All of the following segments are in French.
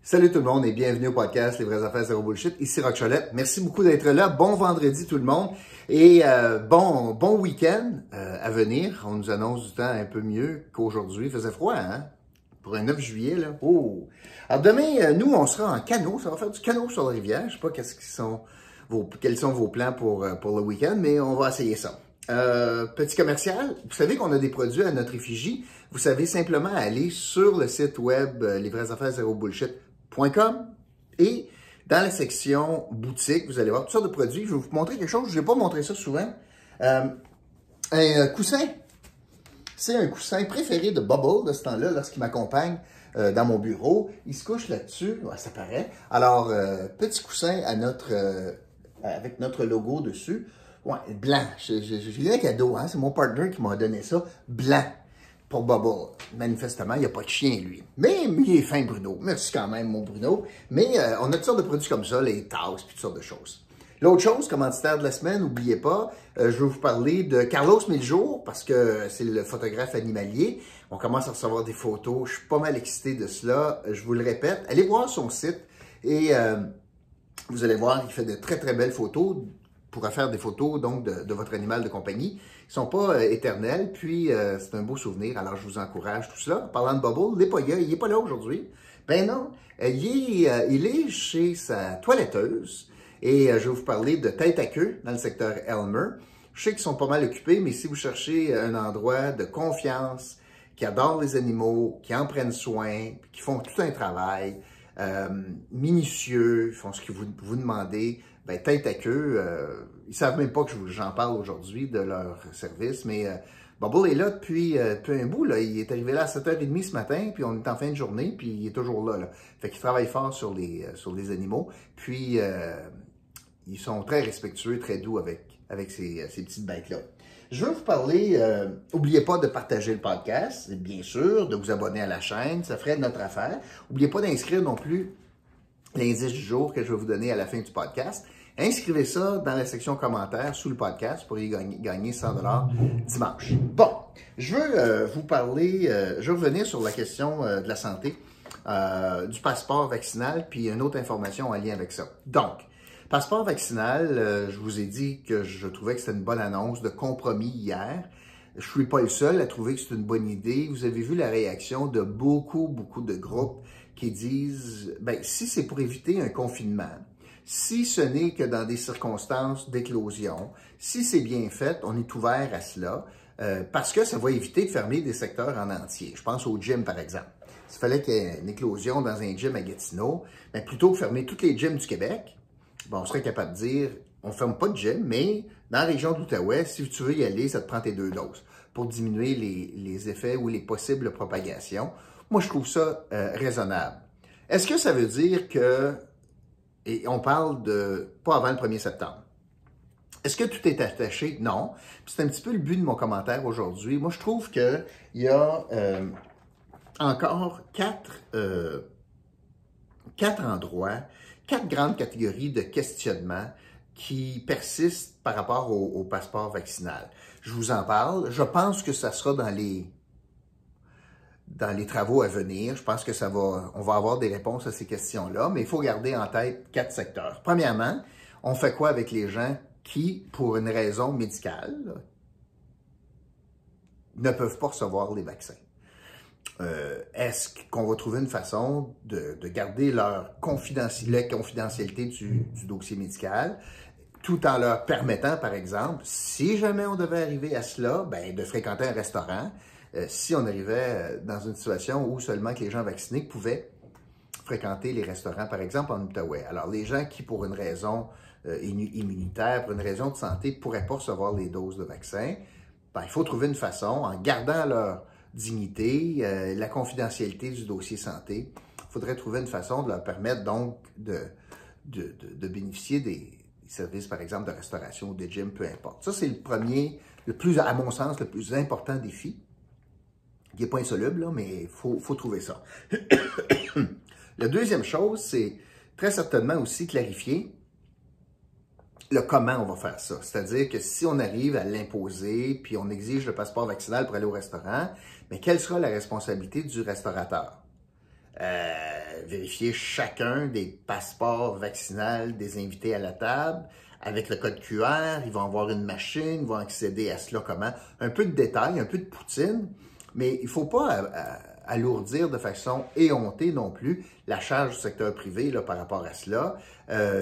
Salut tout le monde et bienvenue au podcast Les vraies affaires zéro bullshit. Ici Roch Cholette. Merci beaucoup d'être là. Bon vendredi tout le monde et bon week-end à venir. On nous annonce du temps un peu mieux qu'aujourd'hui. Il faisait froid, hein? Pour un 9 juillet, là. Oh! Alors demain, nous, on sera en canot. Ça va faire du canot sur la rivière. Je sais pas quels sont vos plans pour le week-end, mais on va essayer ça. Petit commercial, vous savez qu'on a des produits à notre effigie. Vous savez simplement aller sur le site web lesvraiesaffaires0bullshit.com et dans la section boutique, vous allez voir toutes sortes de produits. Je vais vous montrer quelque chose, je n'ai pas montré ça souvent. Un coussin. C'est un coussin préféré de Bubble de ce temps-là, lorsqu'il m'accompagne dans mon bureau. Il se couche là-dessus, ouais, ça paraît. Alors, petit coussin à avec notre logo dessus. Ouais, blanc. J'ai eu un cadeau, hein? C'est mon partner qui m'a donné ça. Blanc. Pour Bubble. Manifestement, il n'y a pas de chien, lui. Mais il est fin, Bruno. Merci quand même, mon Bruno. Mais on a toutes sortes de produits comme ça, les tasses, puis toutes sortes de choses. L'autre chose, commanditaire de la semaine, n'oubliez pas, je vais vous parler de Carlos Miljour, parce que c'est le photographe animalier. On commence à recevoir des photos. Je suis pas mal excité de cela. Je vous le répète. Allez voir son site et vous allez voir, il fait de très, très belles photos. Pourra faire des photos donc de votre animal de compagnie. Ils ne sont pas éternels, puis c'est un beau souvenir, alors je vous encourage tout cela. Parlant de Bubble, il n'est pas là aujourd'hui. Ben non, il est chez sa toiletteuse et je vais vous parler de Tête à queue dans le secteur Elmer. Je sais qu'ils sont pas mal occupés, mais si vous cherchez un endroit de confiance, qui adore les animaux, qui en prennent soin, qui font tout un travail minutieux, ils font ce que vous demandez, ben, Tête à queue, ils savent même pas que j'en parle aujourd'hui de leur service, mais Bubble est là depuis un bout. Là. Il est arrivé là à 7h30 ce matin, puis on est en fin de journée, puis il est toujours là. Fait qu'il travaille fort sur les animaux, puis ils sont très respectueux, très doux avec ces petites bêtes-là. Je veux vous parler, n'oubliez pas de partager le podcast, bien sûr, de vous abonner à la chaîne, ça ferait notre affaire. N'oubliez pas d'inscrire non plus l'indice du jour que je vais vous donner à la fin du podcast. Inscrivez ça dans la section commentaires sous le podcast pour y gagner 100 $ dimanche. Bon, je veux vous parler, je veux revenir sur la question de la santé, du passeport vaccinal, puis une autre information en lien avec ça. Donc, passeport vaccinal, je vous ai dit que je trouvais que c'était une bonne annonce de compromis hier. Je ne suis pas le seul à trouver que c'est une bonne idée. Vous avez vu la réaction de beaucoup de groupes qui disent, ben, si c'est pour éviter un confinement, si ce n'est que dans des circonstances d'éclosion, si c'est bien fait, on est ouvert à cela, parce que ça va éviter de fermer des secteurs en entier. Je pense au gym, par exemple. S'il fallait qu'il y ait une éclosion dans un gym à Gatineau, ben, plutôt que fermer tous les gyms du Québec, bon, on serait capable de dire, on ne ferme pas de gym, mais dans la région de l'Outaouais, si tu veux y aller, ça te prend tes 2 doses pour diminuer les effets ou les possibles propagations. Moi, je trouve ça raisonnable. Est-ce que ça veut dire que, et on parle de pas avant le 1er septembre, est-ce que tout est attaché? Non. C'est un petit peu le but de mon commentaire aujourd'hui. Moi, je trouve qu'il y a encore quatre endroits, 4 grandes catégories de questionnement qui persistent par rapport au passeport vaccinal. Je vous en parle. Je pense que ça sera dans les travaux à venir. Je pense que on va avoir des réponses à ces questions-là, mais il faut garder en tête 4 secteurs. Premièrement, on fait quoi avec les gens qui, pour une raison médicale, ne peuvent pas recevoir les vaccins? Est-ce qu'on va trouver une façon de garder la confidentialité du dossier médical, tout en leur permettant, par exemple, si jamais on devait arriver à cela, ben, de fréquenter un restaurant, si on arrivait dans une situation où seulement que les gens vaccinés pouvaient fréquenter les restaurants, par exemple, en Outaouais. Alors, les gens qui, pour une raison immunitaire, pour une raison de santé, ne pourraient pas recevoir les doses de vaccin, ben, il faut trouver une façon, en gardant leur dignité, la confidentialité du dossier santé, il faudrait trouver une façon de leur permettre donc de bénéficier des services, par exemple, de restauration ou de gym, peu importe. Ça, c'est le premier, à mon sens, le plus important défi, qui n'est pas insoluble, là, mais il faut trouver ça. La deuxième chose, c'est très certainement aussi clarifier le comment on va faire ça. C'est-à-dire que si on arrive à l'imposer, puis on exige le passeport vaccinal pour aller au restaurant, mais quelle sera la responsabilité du restaurateur? vérifier chacun des passeports vaccinaux des invités à la table. Avec le code QR, ils vont avoir une machine, ils vont accéder à cela comment. Un peu de détails, un peu de poutine, mais il ne faut pas alourdir de façon éhontée non plus la charge du secteur privé là, par rapport à cela.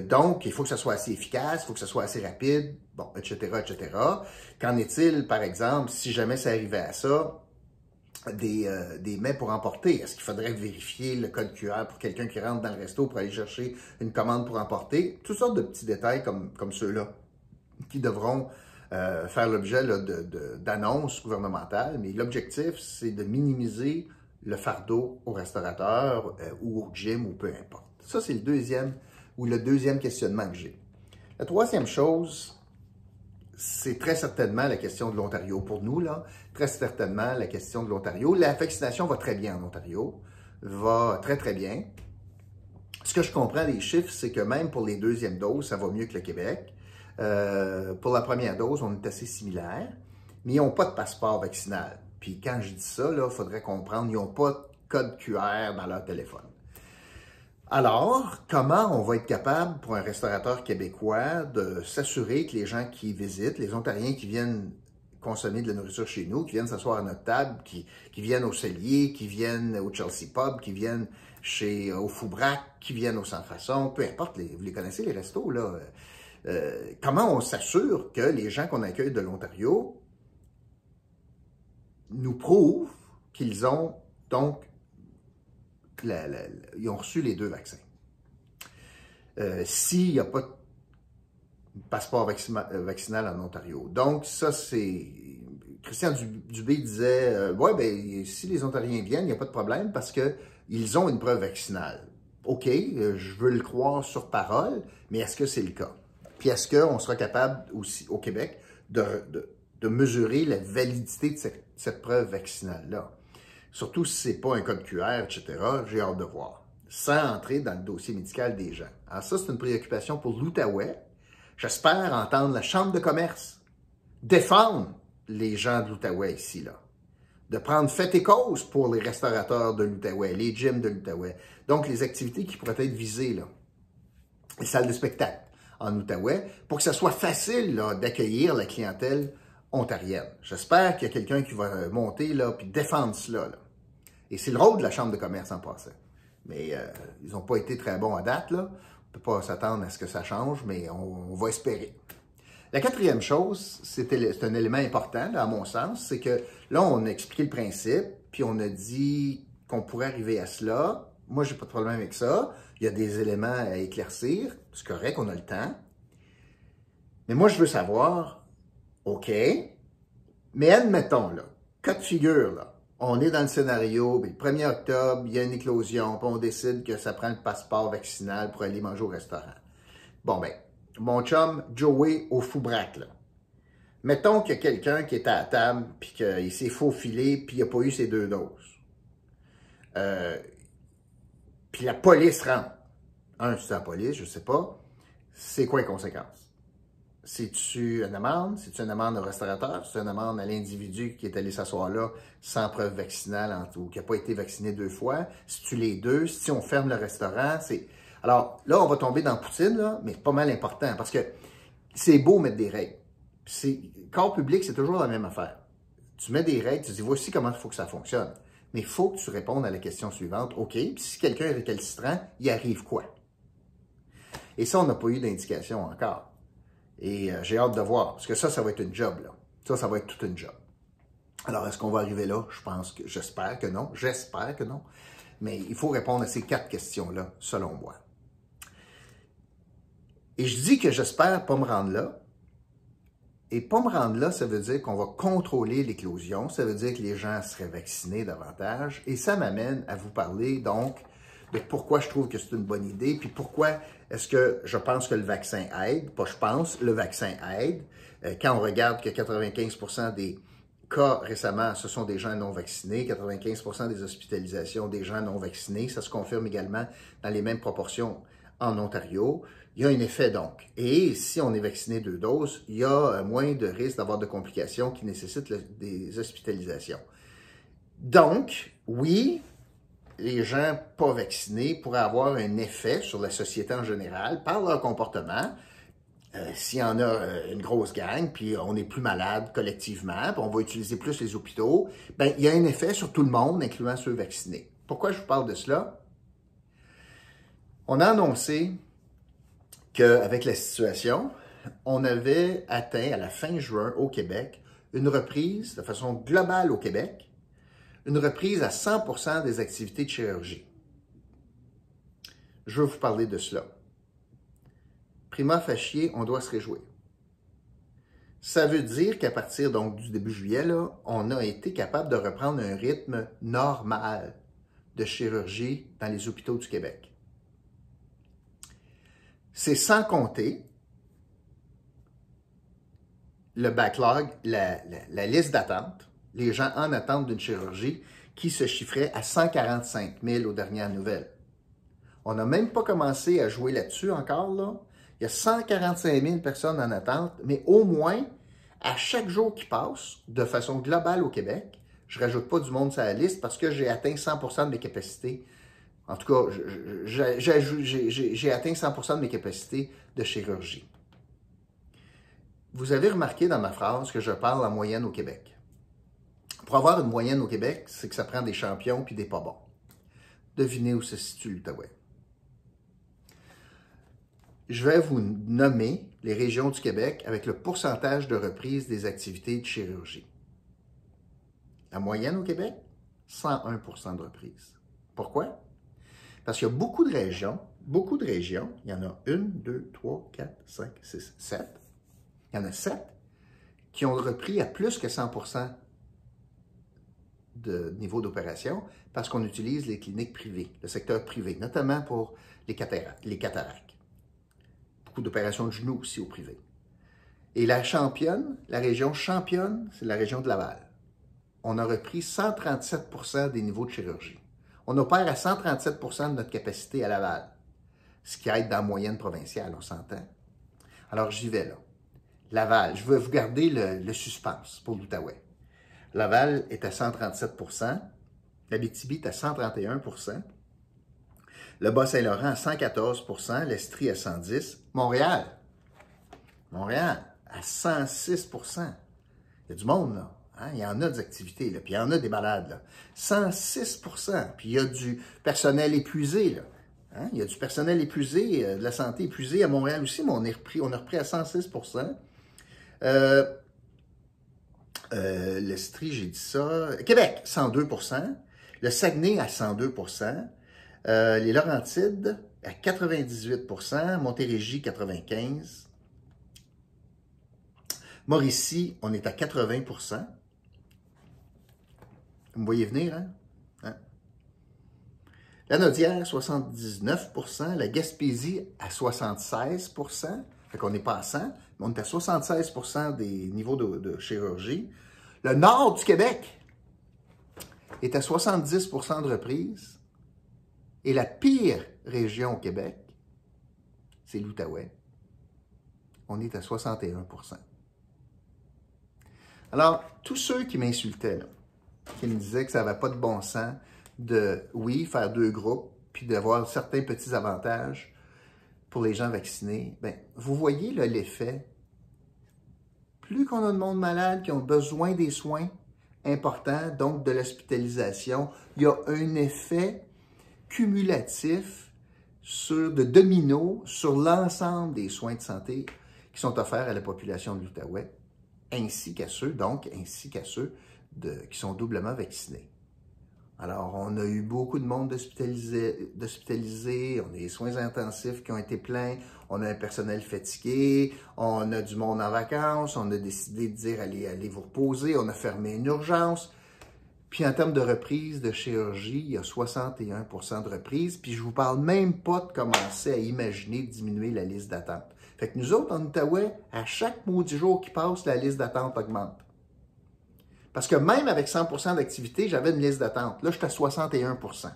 Donc, il faut que ça soit assez efficace, il faut que ça soit assez rapide, bon, etc., etc. Qu'en est-il, par exemple, si jamais ça arrivait à ça, des mets pour emporter? Est-ce qu'il faudrait vérifier le code QR pour quelqu'un qui rentre dans le resto pour aller chercher une commande pour emporter? Toutes sortes de petits détails comme ceux-là qui devront faire l'objet d'annonces gouvernementales, mais l'objectif, c'est de minimiser le fardeau au restaurateur ou au gym ou peu importe. Ça, c'est le deuxième questionnement que j'ai. La troisième chose, c'est très certainement la question de l'Ontario. Pour nous, là, très certainement la question de l'Ontario. La vaccination va très bien en Ontario, va très, très bien. Ce que je comprends des chiffres, c'est que même pour les deuxièmes doses, ça va mieux que le Québec. Pour la première dose, on est assez similaire, mais ils n'ont pas de passeport vaccinal. Puis quand je dis ça, il faudrait comprendre, ils n'ont pas de code QR dans leur téléphone. Alors, comment on va être capable, pour un restaurateur québécois, de s'assurer que les gens qui visitent, les Ontariens qui viennent consommer de la nourriture chez nous, qui viennent s'asseoir à notre table, qui viennent au Cellier, qui viennent au Chelsea Pub, qui viennent au Foubrac, qui viennent au Sans Façon, peu importe, vous les connaissez les restos, là. Comment on s'assure que les gens qu'on accueille de l'Ontario nous prouvent qu'ils ont donc ils ont reçu les 2 vaccins. S'il n'y a pas de passeport vaccinal en Ontario. Donc, ça, c'est... Christian Dubé disait, ouais, ben, si les Ontariens viennent, il n'y a pas de problème parce qu'ils ont une preuve vaccinale. OK, je veux le croire sur parole, mais est-ce que c'est le cas? Puis est-ce qu'on sera capable aussi, au Québec, de mesurer la validité de cette preuve vaccinale-là? Surtout si ce n'est pas un code QR, etc., j'ai hâte de voir, sans entrer dans le dossier médical des gens. Alors ça, c'est une préoccupation pour l'Outaouais. J'espère entendre la Chambre de commerce défendre les gens de l'Outaouais ici, là. De prendre fait et cause pour les restaurateurs de l'Outaouais, les gyms de l'Outaouais. Donc, les activités qui pourraient être visées, là. Les salles de spectacle en Outaouais, pour que ça soit facile d'accueillir la clientèle ontarienne. J'espère qu'il y a quelqu'un qui va monter là puis défendre cela. Là. Et c'est le rôle de la Chambre de commerce en passant. Mais ils n'ont pas été très bons à date. Là. On ne peut pas s'attendre à ce que ça change, mais on va espérer. La quatrième chose, c'est un élément important, là, à mon sens, c'est que là, on a expliqué le principe, puis on a dit qu'on pourrait arriver à cela. Moi, j'ai pas de problème avec ça. Il y a des éléments à éclaircir. C'est correct, on a le temps. Mais moi, je veux savoir, OK, mais admettons, là, cas de figure, là, on est dans le scénario, puis le 1er octobre, il y a une éclosion, puis on décide que ça prend le passeport vaccinal pour aller manger au restaurant. Bon, ben, mon chum Joey au Foubrac, là. Mettons qu'il y a quelqu'un qui est à la table, puis qu'il s'est faufilé, puis il n'a pas eu ses 2 doses. Puis la police rentre. C'est la police, je ne sais pas. C'est quoi les conséquences? C'est-tu une amende? C'est-tu une amende au restaurateur? C'est une amende à l'individu qui est allé s'asseoir là sans preuve vaccinale ou qui n'a pas été vacciné 2 fois? Si-tu les 2? Si on ferme le restaurant, c'est... Alors, là, on va tomber dans Poutine, là, mais c'est pas mal important parce que c'est beau mettre des règles. Corps public, c'est toujours la même affaire. Tu mets des règles, tu dis, voici comment il faut que ça fonctionne. Mais il faut que tu répondes à la question suivante. OK, puis si quelqu'un est récalcitrant, il arrive quoi? Et ça, on n'a pas eu d'indication encore. Et j'ai hâte de voir, parce que ça va être une job, là. Ça va être toute une job. Alors, est-ce qu'on va arriver là? J'espère que non. J'espère que non. Mais il faut répondre à ces 4 questions-là, selon moi. Et je dis que j'espère pas me rendre là. Et pas me rendre là, ça veut dire qu'on va contrôler l'éclosion. Ça veut dire que les gens seraient vaccinés davantage. Et ça m'amène à vous parler, donc, de pourquoi je trouve que c'est une bonne idée, puis pourquoi est-ce que je pense que le vaccin aide. Pas je pense, le vaccin aide. Quand on regarde que 95% des cas récemment, ce sont des gens non vaccinés, 95% des hospitalisations des gens non vaccinés, ça se confirme également dans les mêmes proportions en Ontario. Il y a un effet donc. Et si on est vacciné 2 doses, il y a moins de risques d'avoir de complications qui nécessitent des hospitalisations. Donc, oui, les gens pas vaccinés pourraient avoir un effet sur la société en général par leur comportement. S'il y en a une grosse gang, puis on est plus malade collectivement, puis on va utiliser plus les hôpitaux, ben il y a un effet sur tout le monde, incluant ceux vaccinés. Pourquoi je vous parle de cela? On a annoncé qu'avec la situation, on avait atteint à la fin juin au Québec une reprise de façon globale au Québec, une reprise à 100% des activités de chirurgie. Je veux vous parler de cela. Prima facie, on doit se réjouir. Ça veut dire qu'à partir donc du début juillet, là, on a été capable de reprendre un rythme normal de chirurgie dans les hôpitaux du Québec. C'est sans compter le backlog, la liste d'attente, les gens en attente d'une chirurgie qui se chiffrait à 145 000 aux dernières nouvelles. On n'a même pas commencé à jouer là-dessus encore, là. Il y a 145 000 personnes en attente, mais au moins, à chaque jour qui passe, de façon globale au Québec, je ne rajoute pas du monde sur la liste parce que j'ai atteint 100% de mes capacités. En tout cas, j'ai atteint 100% de mes capacités de chirurgie. Vous avez remarqué dans ma phrase que je parle en moyenne au Québec. Pour avoir une moyenne au Québec, c'est que ça prend des champions puis des pas bons. Devinez où se situe l'Outaouais. Je vais vous nommer les régions du Québec avec le pourcentage de reprise des activités de chirurgie. La moyenne au Québec, 101% de reprise. Pourquoi? Parce qu'il y a beaucoup de régions, il y en a 1, 2, 3, 4, 5, 6, 7. Il y en a 7 qui ont repris à plus que 100% de niveau d'opération parce qu'on utilise les cliniques privées, le secteur privé, notamment pour les cataractes. Beaucoup d'opérations de genoux aussi au privé. Et la région championne, c'est la région de Laval. On a repris 137% des niveaux de chirurgie. On opère à 137% de notre capacité à Laval, ce qui aide dans la moyenne provinciale, on s'entend. Alors, j'y vais là. Laval, je veux vous garder le suspense pour l'Outaouais. Laval est à 137%, l'Abitibi est à 131%, le Bas-Saint-Laurent à 114%, l'Estrie à 110%, Montréal à 106%. Il y a du monde, là. Hein? Il y en a des activités, là. Puis il y en a des malades, là. 106%. Puis il y a du personnel épuisé, là. Hein? Il y a du personnel épuisé, de la santé épuisée à Montréal aussi, mais on a repris à 106%. L'Estrie, j'ai dit ça. Québec, 102%. Le Saguenay à 102%. Les Laurentides à 98%. Montérégie, 95%. Mauricie, on est à 80%. Vous me voyez venir, hein? La Naudière, 79%. La Gaspésie, à 76%. Fait qu'on n'est pas à 100, mais on est à 76% des niveaux de chirurgie. Le nord du Québec est à 70% de reprise. Et la pire région au Québec, c'est l'Outaouais. On est à 61%. Alors, tous ceux qui m'insultaient, là, qui me disaient que ça n'avait pas de bon sens de, oui, faire 2 groupes, puis d'avoir certains petits avantages pour les gens vaccinés, bien, vous voyez là l'effet. Plus qu'on a de monde malade qui ont besoin des soins importants, donc de l'hospitalisation, il y a un effet cumulatif de domino sur l'ensemble des soins de santé qui sont offerts à la population de l'Outaouais, ainsi qu'à ceux qui sont doublement vaccinés. Alors, on a eu beaucoup de monde d'hospitalisés, on a des soins intensifs qui ont été pleins, on a un personnel fatigué, on a du monde en vacances, on a décidé de dire allez vous reposer, on a fermé une urgence. Puis en termes de reprise de chirurgie, il y a 61% de reprise, puis je vous parle même pas de commencer à imaginer diminuer la liste d'attente. Fait que nous autres, en Outaouais, à chaque maudit jour qui passe, la liste d'attente augmente. Parce que même avec 100% d'activité, j'avais une liste d'attente. Là, je suis à 61%.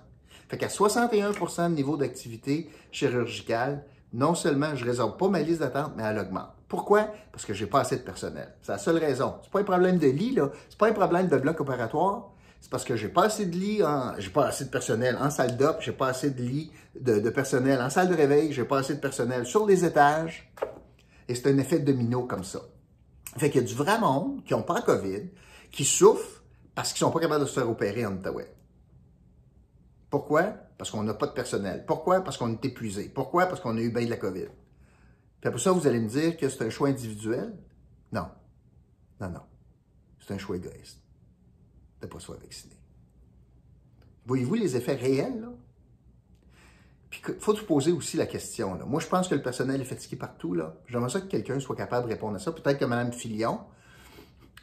Fait qu'à 61% de niveau d'activité chirurgicale, non seulement je ne résolve pas ma liste d'attente, mais elle augmente. Pourquoi? Parce que je n'ai pas assez de personnel. C'est la seule raison. Ce n'est pas un problème de lit, là. Ce n'est pas un problème de bloc opératoire. C'est parce que j'ai pas assez de lits, j'ai pas assez de personnel en salle d'op, j'ai pas assez de lits de personnel en salle de réveil, j'ai pas assez de personnel sur les étages. Et c'est un effet domino comme ça. Fait qu'il y a du vrai monde qui n'ont pas la COVID, qui souffrent parce qu'ils ne sont pas capables de se faire opérer en Outaouais. Pourquoi? Parce qu'on n'a pas de personnel. Pourquoi? Parce qu'on est épuisé. Pourquoi? Parce qu'on a eu bien de la COVID. Puis après ça, vous allez me dire que c'est un choix individuel? Non. Non, non. C'est un choix égoïste de ne pas se faire vacciner. Voyez-vous les effets réels, là? Puis il faut se poser aussi la question, là. Moi, je pense que le personnel est fatigué partout, là. J'aimerais ça que quelqu'un soit capable de répondre à ça. Peut-être que Mme Filion,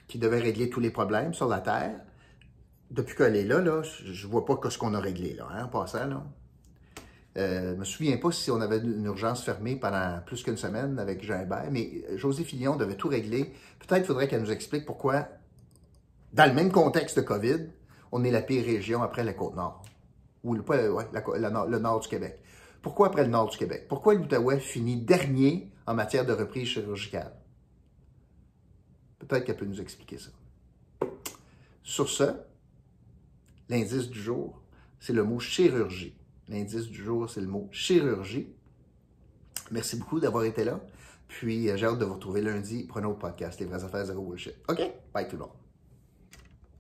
qui devait régler tous les problèmes sur la Terre, depuis qu'elle est là, je ne vois pas ce qu'on a réglé, là, en passant, là. Je ne me souviens pas si on avait une urgence fermée pendant plus qu'une semaine avec Jean Hébert, mais Josée Filion devait tout régler. Peut-être faudrait qu'elle nous explique pourquoi, dans le même contexte de COVID, on est la pire région après la Côte-Nord. Ou le nord du Québec. Pourquoi après le nord du Québec? Pourquoi l'Outaouais finit dernier en matière de reprise chirurgicale? Peut-être qu'elle peut nous expliquer ça. Sur ce, l'indice du jour, c'est le mot chirurgie. L'indice du jour, c'est le mot chirurgie. Merci beaucoup d'avoir été là. Puis, j'ai hâte de vous retrouver lundi pour un autre podcast, Les vraies affaires zéro bullshit. OK? Bye tout le monde.